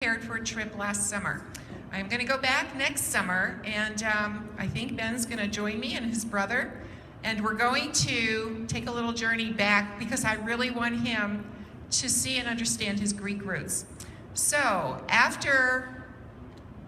prepared for a trip last summer. I'm going to go back next summer, and I think Ben's going to join me and his brother, and we're going to take a little journey back because I really want him to see and understand his Greek roots. So after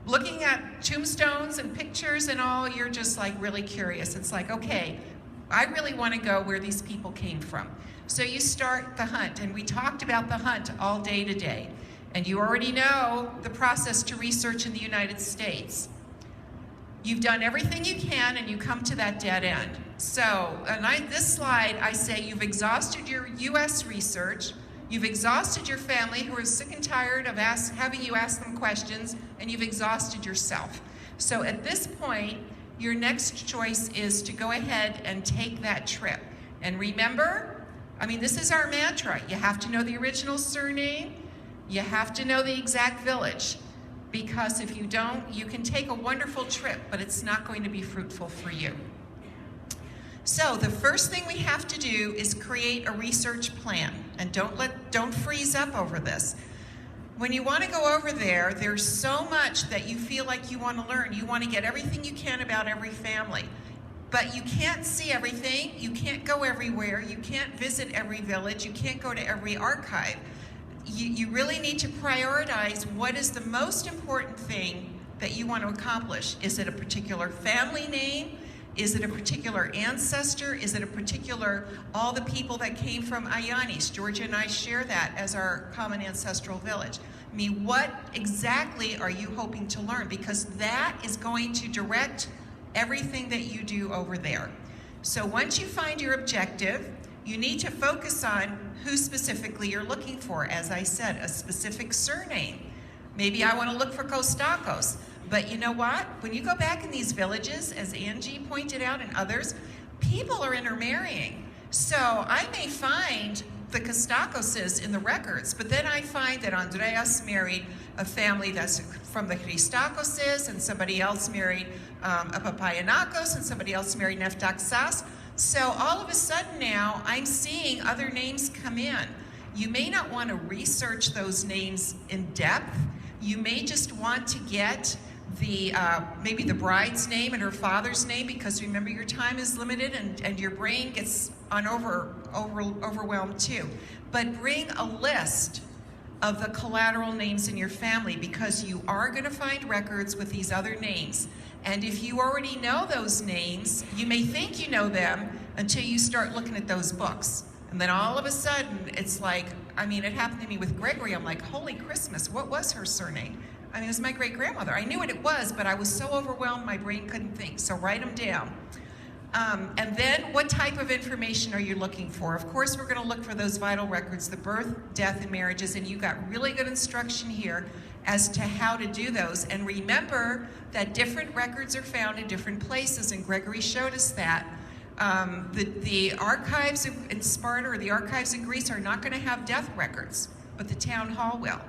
looking at tombstones and pictures and all, you're just like really curious. It's like, okay, I really want to go where these people came from. So you start the hunt, and we talked about the hunt all day today. And you already know the process to research in the United States. You've done everything you can, and you come to that dead end. So, this slide, I say you've exhausted your U.S. research, you've exhausted your family who are sick and tired of having you ask them questions, and you've exhausted yourself. So at this point, your next choice is to go ahead and take that trip. And remember, this is our mantra. You have to know the original surname. You have to know the exact village, because if you don't, you can take a wonderful trip, but it's not going to be fruitful for you. So the first thing we have to do is create a research plan, and don't freeze up over this. When you want to go over there, there's so much that you feel like you want to learn. You want to get everything you can about every family, but you can't see everything. You can't go everywhere. You can't visit every village. You can't go to every archive. You really need to prioritize what is the most important thing that you want to accomplish. Is it a particular family name? Is it a particular ancestor? Is it a particular, all the people that came from Ioannis? Georgia and I share that as our common ancestral village. What exactly are you hoping to learn? Because that is going to direct everything that you do over there. So once you find your objective, you need to focus on who specifically you're looking for. As I said, a specific surname. Maybe I want to look for Kostakos. But you know what? When you go back in these villages, as Angie pointed out and others, people are intermarrying. So I may find the Kostakoses in the records, but then I find that Andreas married a family that's from the Christakoses, and somebody else married a Papayanakos, and somebody else married Neftaxas. So all of a sudden now, I'm seeing other names come in. You may not want to research those names in depth. You may just want to get the maybe the bride's name and her father's name, because remember, your time is limited, and your brain gets overwhelmed too. But bring a list of the collateral names in your family, because you are going to find records with these other names. And if you already know those names, you may think you know them until you start looking at those books. And then all of a sudden, it's like, it happened to me with Gregory. I'm like, holy Christmas, what was her surname? It was my great-grandmother. I knew what it was, but I was so overwhelmed my brain couldn't think. So write them down. And then what type of information are you looking for? Of course, we're going to look for those vital records, the birth, death, and marriages, and you got really good instruction here as to how to do those. And remember that different records are found in different places, and Gregory showed us that. The archives in Sparta or the archives in Greece are not going to have death records, but the town hall will.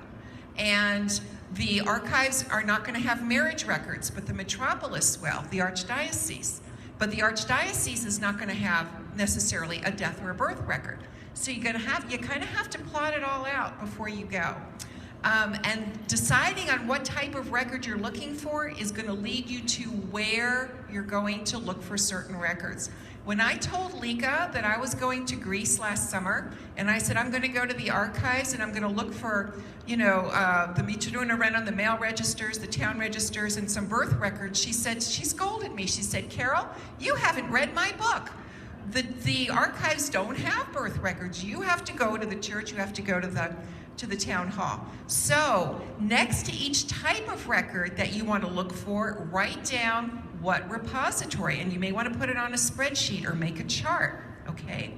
And the archives are not going to have marriage records, but the metropolis will, the archdiocese. But the archdiocese is not going to have necessarily a death or a birth record. So you kind of have to plot it all out before you go. And deciding on what type of record you're looking for is going to lead you to where you're going to look for certain records. When I told Lika that I was going to Greece last summer, and I said I'm going to go to the archives and I'm going to look for, the Mitruna Renon, the mail registers, the town registers, and some birth records, she scolded me. She said, Carol, you haven't read my book. The archives don't have birth records. You have to go to the church. You have to go to the town hall. So next to each type of record that you want to look for, write down what repository, and you may want to put it on a spreadsheet or make a chart, okay?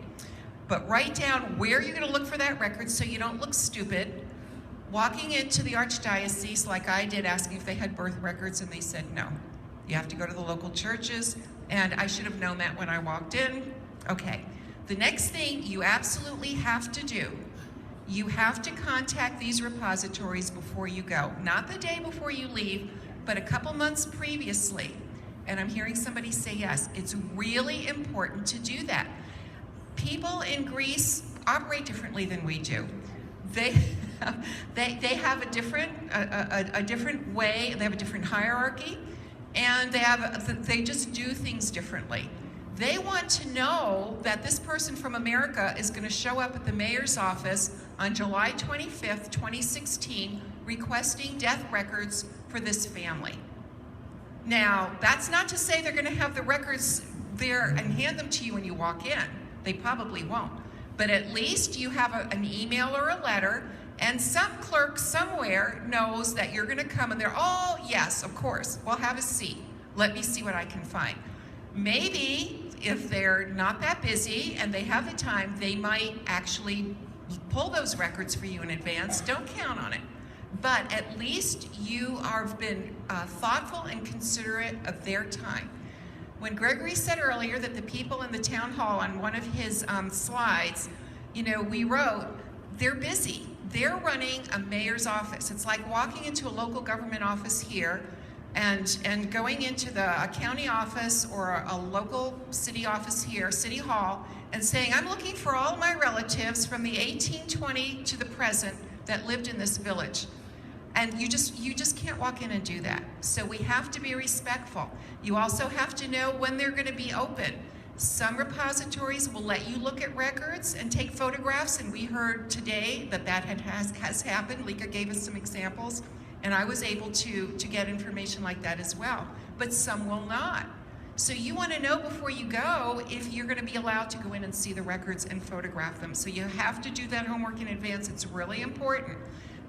But write down where you're going to look for that record so you don't look stupid walking into the archdiocese like I did, asking if they had birth records, and they said no. You have to go to the local churches, and I should have known that when I walked in. Okay, the next thing you absolutely have to do, you have to contact these repositories before you go. Not the day before you leave, but a couple months previously. And I'm hearing somebody say yes. It's really important to do that. People in Greece operate differently than we do. they have a different way, they have a different hierarchy, and they just do things differently. They want to know that this person from America is going to show up at the mayor's office on July 25th, 2016, requesting death records for this family. Now, that's not to say they're going to have the records there and hand them to you when you walk in. They probably won't. But at least you have an email or a letter, and some clerk somewhere knows that you're going to come, and they're, oh, yes, of course, we'll have a seat. Let me see what I can find. Maybe if they're not that busy and they have the time, they might actually pull those records for you in advance. Don't count on it. But at least you have been thoughtful and considerate of their time. When Gregory said earlier that the people in the town hall, on one of his slides, we wrote, they're busy. They're running a mayor's office. It's like walking into a local government office here and going into a county office or a local city office here, City Hall, and saying, I'm looking for all my relatives from the 1820 to the present that lived in this village. And you just can't walk in and do that. So we have to be respectful. You also have to know when they're going to be open. Some repositories will let you look at records and take photographs, and we heard today that has happened. Lika gave us some examples, and I was able to get information like that as well. But some will not. So you want to know before you go if you're going to be allowed to go in and see the records and photograph them. So you have to do that homework in advance. It's really important.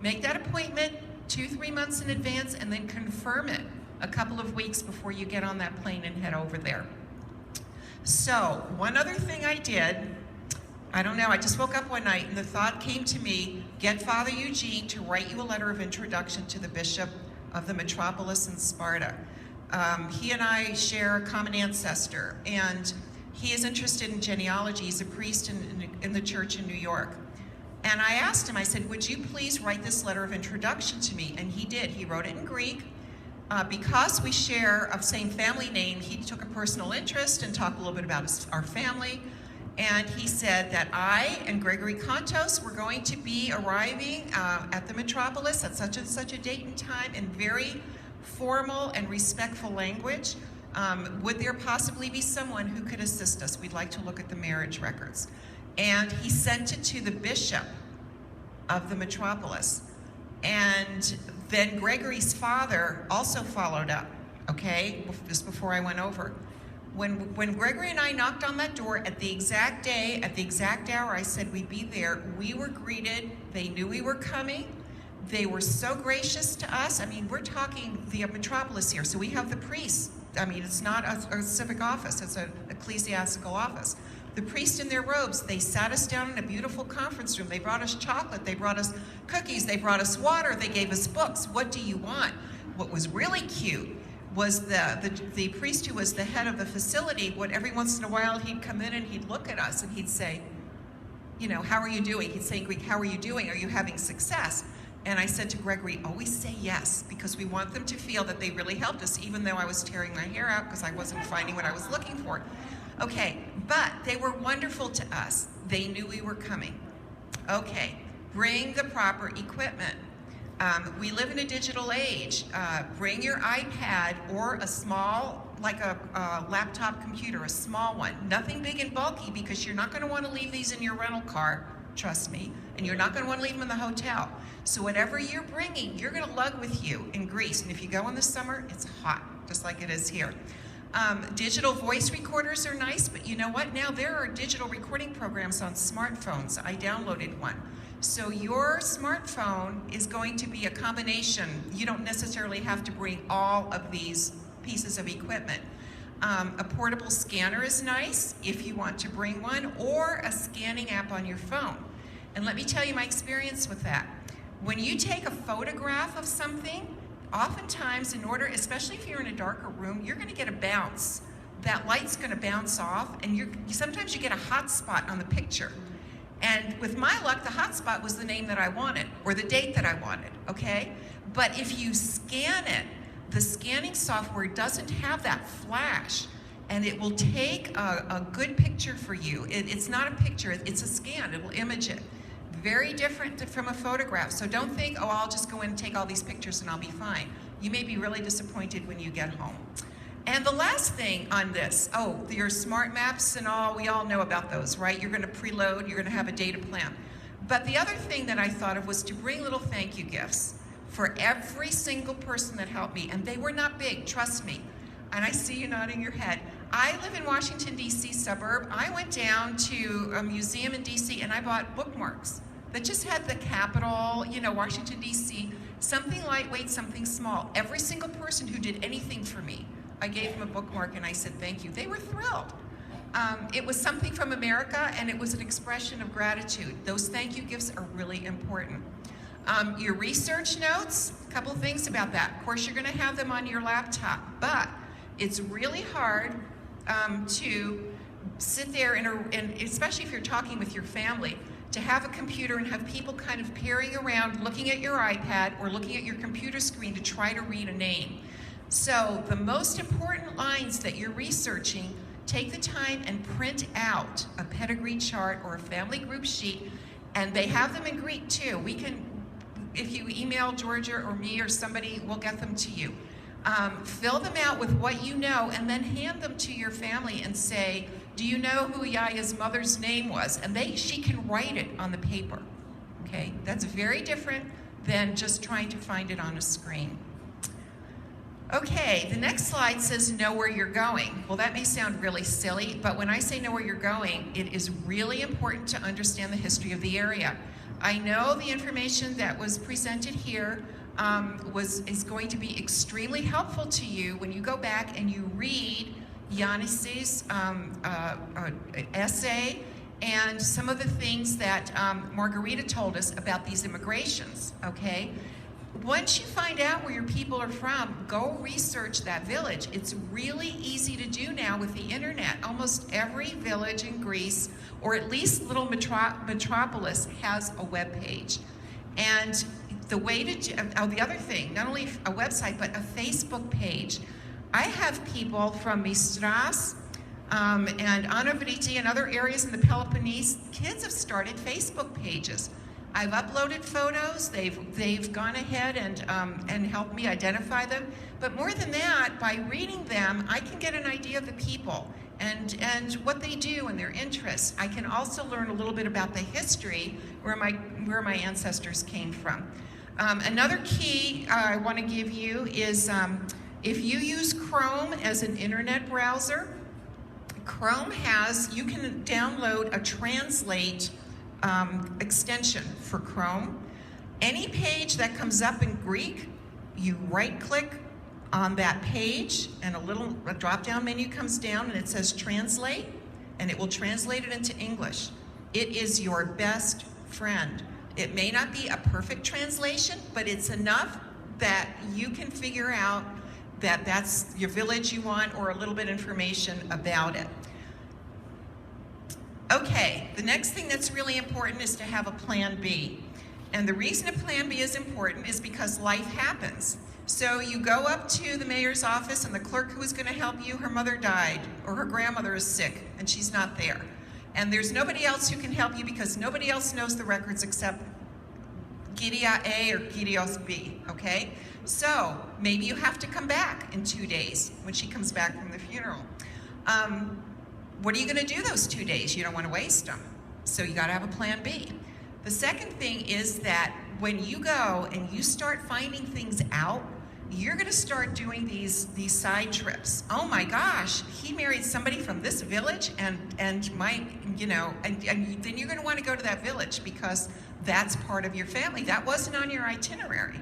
Make that appointment 2-3 months in advance, and then confirm it a couple of weeks before you get on that plane and head over there. So one other thing I did, I don't know, I just woke up one night and the thought came to me, get Father Eugene to write you a letter of introduction to the Bishop of the metropolis in Sparta. He and I share a common ancestor, and he is interested in genealogy. He's a priest in the church in New York. And I asked him, I said, would you please write this letter of introduction to me? And he did. He wrote it in Greek. Because we share a same family name, he took a personal interest and talked a little bit about our family. And he said that I and Gregory Kontos were going to be arriving at the metropolis at such and such a date and time in very formal and respectful language. Would there possibly be someone who could assist us? We'd like to look at the marriage records. And he sent it to the bishop of the metropolis. And then Gregory's father also followed up, okay, just before I went over. When Gregory and I knocked on that door at the exact day, at the exact hour I said we'd be there, we were greeted. They knew we were coming. They were so gracious to us. I mean, we're talking the metropolis here, so we have the priests. I mean, it's not a civic office, it's an ecclesiastical office. The priests in their robes, they sat us down in a beautiful conference room. They brought us chocolate, they brought us cookies, they brought us water, they gave us books. What do you want? What was really cute was the priest who was the head of the facility. Every once in a while he'd come in and he'd look at us and he'd say, how are you doing? He'd say in Greek, how are you doing? Are you having success? And I said to Gregory, always say yes, because we want them to feel that they really helped us, even though I was tearing my hair out because I wasn't finding what I was looking for. Okay, but they were wonderful to us. They knew we were coming. Okay, bring the proper equipment. We live in a digital age. Bring your iPad or a small, like a laptop computer, a small one. Nothing big and bulky, because you're not going to want to leave these in your rental car, trust me, and you're not going to want to leave them in the hotel. So whatever you're bringing, you're going to lug with you in Greece. And if you go in the summer, it's hot, just like it is here. Digital voice recorders are nice, but you know what? Now there are digital recording programs on smartphones. I downloaded one. So your smartphone is going to be a combination. You don't necessarily have to bring all of these pieces of equipment. A portable scanner is nice if you want to bring one, or a scanning app on your phone. And let me tell you my experience with that. When you take a photograph of something, oftentimes, especially if you're in a darker room, you're going to get a bounce. That light's going to bounce off, and sometimes you get a hot spot on the picture. And with my luck, the hot spot was the name that I wanted, or the date that I wanted, okay? But if you scan it, the scanning software doesn't have that flash, and it will take a good picture for you. It's not a picture, it's a scan. It will image it. Very different from a photograph. So don't think, oh, I'll just go in and take all these pictures and I'll be fine. You may be really disappointed when you get home. And the last thing on this, oh, your smart maps and all, we all know about those, right? You're gonna preload, you're gonna have a data plan. But the other thing that I thought of was to bring little thank you gifts for every single person that helped me. And they were not big, trust me. And I see you nodding your head. I live in Washington, D.C. suburb. I went down to a museum in D.C. and I bought bookmarks that just had the capital, you know, Washington, D.C., something lightweight, something small. Every single person who did anything for me, I gave them a bookmark and I said thank you. They were thrilled. It was something from America and it was an expression of gratitude. Those thank you gifts are really important. Your research notes, a couple of things about that. Of course, you're gonna have them on your laptop, but it's really hard to sit there and especially if you're talking with your family, to have a computer and have people kind of peering around, looking at your iPad or looking at your computer screen to try to read a name. So the most important lines that you're researching, take the time and print out a pedigree chart or a family group sheet, and they have them in Greek too. We can, if you email Georgia or me or somebody, we'll get them to you. Fill them out with what you know and then hand them to your family and say, do you know who Yaya's mother's name was? And she can write it on the paper, okay? That's very different than just trying to find it on a screen. Okay, the next slide says know where you're going. Well, that may sound really silly, but when I say know where you're going, it is really important to understand the history of the area. I know the information that was presented here is going to be extremely helpful to you when you go back and you read Yanis's essay and some of the things that Margarita told us about these immigrations, okay? Once you find out where your people are from, go research that village. It's really easy to do now with the internet. Almost every village in Greece, or at least little metropolis, has a web page. And the way to, the other thing, not only a website, but a Facebook page. I have people from Mistras and Anavriti and other areas in the Peloponnese. Kids have started Facebook pages. I've uploaded photos. They've gone ahead and helped me identify them. But more than that, by reading them, I can get an idea of the people and what they do and their interests. I can also learn a little bit about the history where my ancestors came from. Another key I want to give you is if you use Chrome as an internet browser, Chrome you can download a translate extension for Chrome. Any page that comes up in Greek, you right-click on that page and a drop-down menu comes down and it says translate, and it will translate it into English. It is your best friend. It may not be a perfect translation, but it's enough that you can figure out that that's your village you want or a little bit information about it. Okay, the next thing that's really important is to have a plan B. And the reason a plan B is important is because life happens. So you go up to the mayor's office and the clerk who is going to help you, her mother died or her grandmother is sick and she's not there. And there's nobody else who can help you because nobody else knows the records except Giria A or Girios B, okay? So maybe you have to come back in 2 days when she comes back from the funeral. What are you going to do those 2 days? You don't want to waste them. So you got to have a plan B. The second thing is that when you go and you start finding things out, you're going to start doing these side trips. Oh my gosh, he married somebody from this village and then you're going to want to go to that village because that's part of your family. That wasn't on your itinerary.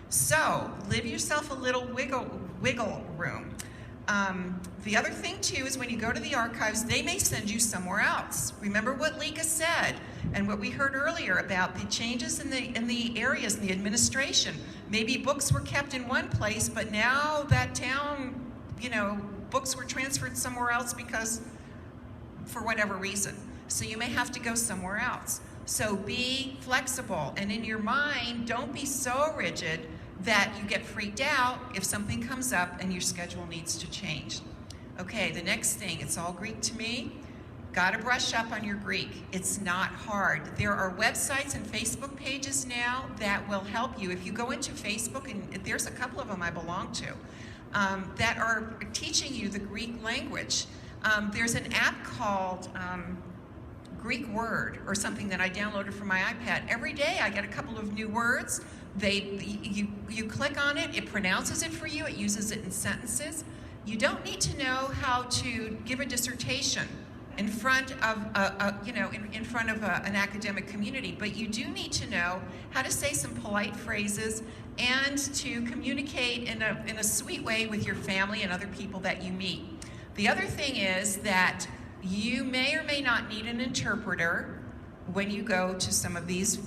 So live yourself a little wiggle room. The other thing too is when you go to the archives, they may send you somewhere else. Remember what Lika said and what we heard earlier about the changes in the areas, in the administration. Maybe books were kept in one place, but now that town, books were transferred somewhere else because for whatever reason. So you may have to go somewhere else. So be flexible, and in your mind, don't be so rigid that you get freaked out if something comes up and your schedule needs to change. Okay, the next thing, it's all Greek to me. Gotta brush up on your Greek. It's not hard. There are websites and Facebook pages now that will help you. If you go into Facebook, and there's a couple of them I belong to, that are teaching you the Greek language. There's an app called Greek Word or something that I downloaded from my iPad. Every day I get a couple of new words. You click on it, it pronounces it for you, it uses it in sentences. You don't need to know how to give a dissertation in front of an academic community, but you do need to know how to say some polite phrases and to communicate in a sweet way with your family and other people that you meet. The other thing is that you may or may not need an interpreter when you go to some of these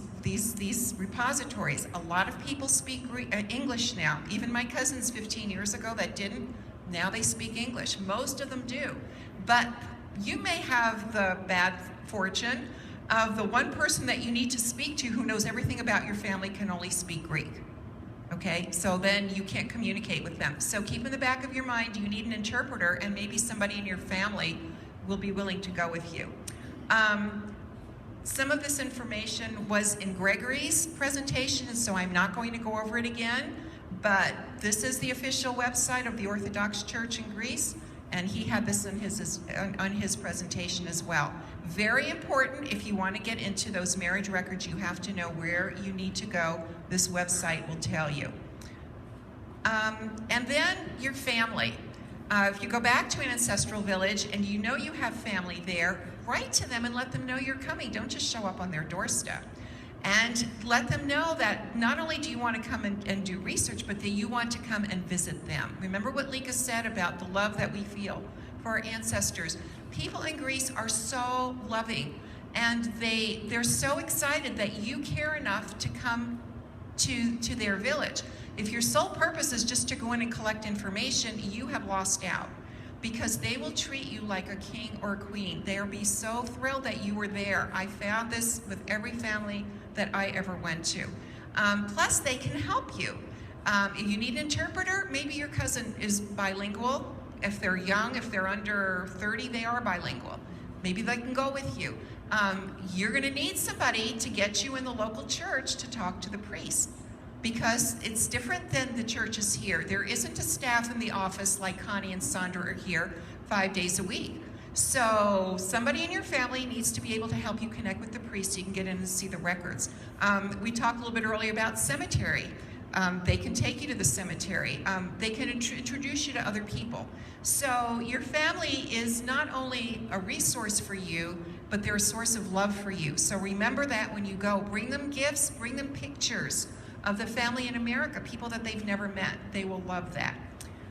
repositories. A lot of people speak English now. Even my cousins 15 years ago that didn't, now they speak English. Most of them do. But you may have the bad fortune of the one person that you need to speak to who knows everything about your family can only speak Greek. Okay, so then you can't communicate with them. So keep in the back of your mind, you need an interpreter, and maybe somebody in your family will be willing to go with you. Some of this information was in Gregory's presentation, so I'm not going to go over it again, but this is the official website of the Orthodox Church in Greece, and he had this on his presentation as well. Very important, if you want to get into those marriage records, you have to know where you need to go. This website will tell you. And then your family. If you go back to an ancestral village and you know you have family there, write to them and let them know you're coming. Don't just show up on their doorstep. And let them know that not only do you want to come and do research, but that you want to come and visit them. Remember what Lika said about the love that we feel for our ancestors. People in Greece are so loving, and they're so excited that you care enough to come to their village. If your sole purpose is just to go in and collect information, you have lost out, because they will treat you like a king or a queen. They'll be so thrilled that you were there. I found this with every family that I ever went to. Plus, they can help you. If you need an interpreter, maybe your cousin is bilingual. If they're young, if they're under 30, they are bilingual. Maybe they can go with you. You're gonna need somebody to get you in the local church to talk to the priest, because it's different than the churches here. There isn't a staff in the office like Connie and Sandra are here 5 days a week. So somebody in your family needs to be able to help you connect with the priest so you can get in and see the records. We talked a little bit earlier about cemetery. They can take you to the cemetery. They can introduce you to other people. So your family is not only a resource for you, but they're a source of love for you. So remember that when you go. Bring them gifts, bring them pictures of the family in America, people that they've never met. They will love that.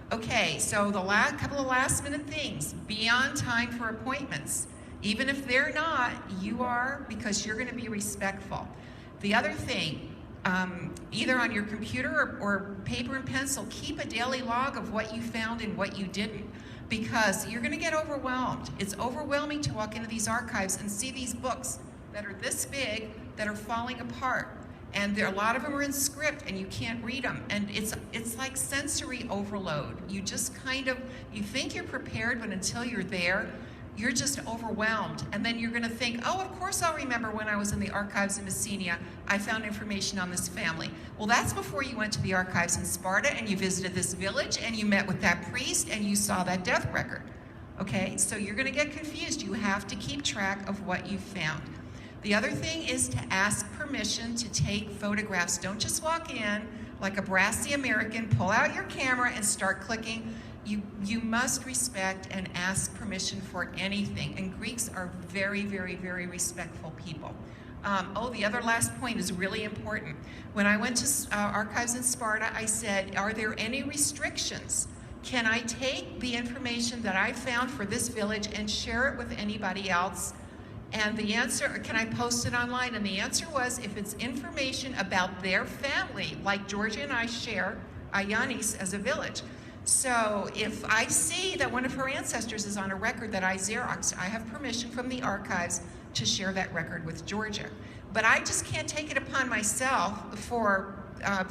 Okay, so the couple of last minute things. Be on time for appointments. Even if they're not, you are, because you're gonna be respectful. The other thing, either on your computer or paper and pencil, keep a daily log of what you found and what you didn't, because you're gonna get overwhelmed. It's overwhelming to walk into these archives and see these books that are this big that are falling apart. And a lot of them are in script and you can't read them. And it's like sensory overload. You just you think you're prepared, but until you're there, you're just overwhelmed. And then you're gonna think, oh, of course I'll remember when I was in the archives in Messenia, I found information on this family. Well, that's before you went to the archives in Sparta and you visited this village and you met with that priest and you saw that death record. Okay, so you're gonna get confused. You have to keep track of what you found. The other thing is to ask permission to take photographs. Don't just walk in like a brassy American, pull out your camera and start clicking. You must respect and ask permission for anything. And Greeks are very, very, very respectful people. The other last point is really important. When I went to archives in Sparta, I said, are there any restrictions? Can I take the information that I found for this village and share it with anybody else? And the answer, can I post it online? And the answer was, if it's information about their family, like Georgia and I share Ioannis as a village. So if I see that one of her ancestors is on a record that I Xeroxed, I have permission from the archives to share that record with Georgia. But I just can't take it upon myself for,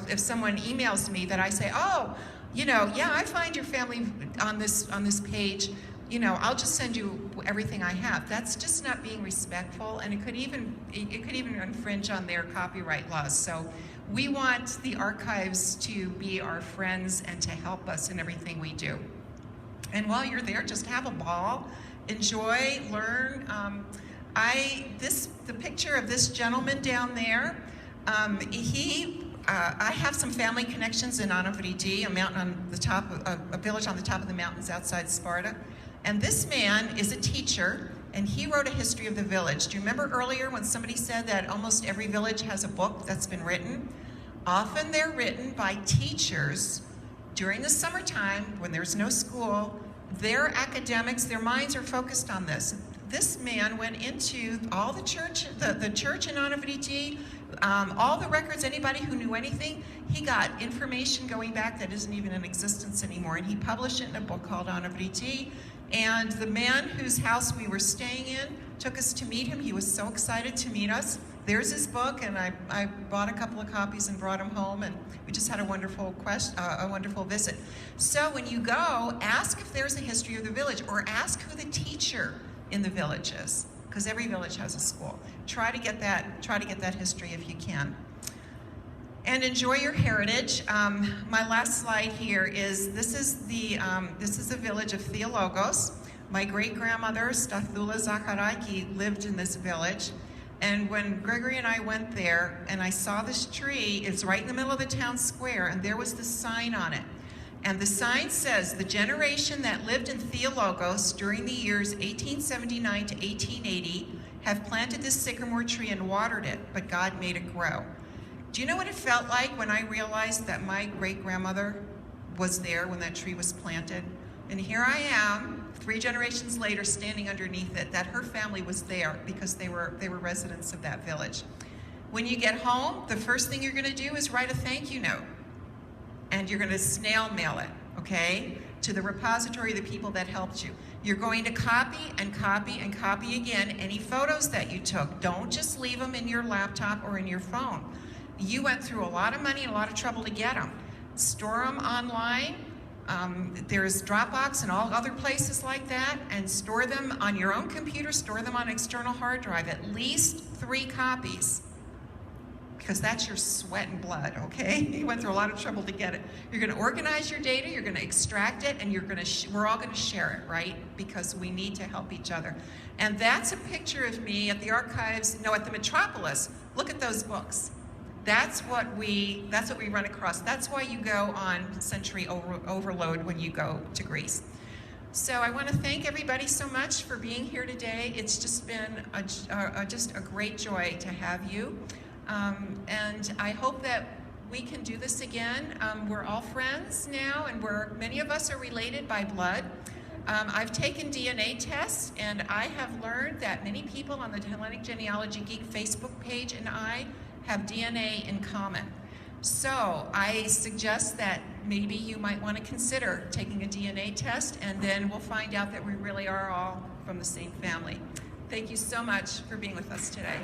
if someone emails me that I say, oh, you know, yeah, I find your family on this page, you know, I'll just send you everything I have. That's just not being respectful, and it could even infringe on their copyright laws. So we want the archives to be our friends and to help us in everything we do. And while you're there, just have a ball, enjoy, learn. The picture of this gentleman down there, I have some family connections in Anavridi, a mountain on the top, a village on the top of the mountains outside Sparta. And this man is a teacher, and he wrote a history of the village. Do you remember earlier when somebody said that almost every village has a book that's been written? Often they're written by teachers during the summertime when there's no school. They're academics, their minds are focused on this. This man went into all the church, the church in Anavridi, all the records, anybody who knew anything, he got information going back that isn't even in existence anymore, and he published it in a book called Anavridi. And the man whose house we were staying in took us to meet him. He was so excited to meet us. There's his book, and I bought a couple of copies and brought him home, and we just had a wonderful visit. So when you go, ask if there's a history of the village, or ask who the teacher in the village is, because every village has a school. Try to get that history if you can. And enjoy your heritage. My last slide here is, this is the village of Theologos. My great-grandmother, Stathula Zakaraiki, lived in this village. And when Gregory and I went there, and I saw this tree, it's right in the middle of the town square, and there was this sign on it. And the sign says, the generation that lived in Theologos during the years 1879 to 1880 have planted this sycamore tree and watered it, but God made it grow. Do you know what it felt like when I realized that my great-grandmother was there when that tree was planted? And here I am, 3 generations later, standing underneath it, that her family was there because they were residents of that village. When you get home, the first thing you're going to do is write a thank you note. And you're going to snail mail it, okay, to the repository, the people that helped you. You're going to copy and copy and copy again any photos that you took. Don't just leave them in your laptop or in your phone. You went through a lot of money and a lot of trouble to get them. Store them online. There's Dropbox and all other places like that, and store them on your own computer, store them on external hard drive, at least 3 copies, because that's your sweat and blood, okay? You went through a lot of trouble to get it. You're gonna organize your data, you're gonna extract it, and we're all gonna share it, right? Because we need to help each other. And that's a picture of me at the archives, no, at the Metropolis. Look at those books. That's what we run across. That's why you go on sensory overload when you go to Greece. So I want to thank everybody so much for being here today. It's just been just a great joy to have you. And I hope that we can do this again. We're all friends now, and many of us are related by blood. I've taken DNA tests, and I have learned that many people on the Hellenic Genealogy Geek Facebook page and I have DNA in common. So I suggest that maybe you might want to consider taking a DNA test, and then we'll find out that we really are all from the same family. Thank you so much for being with us today.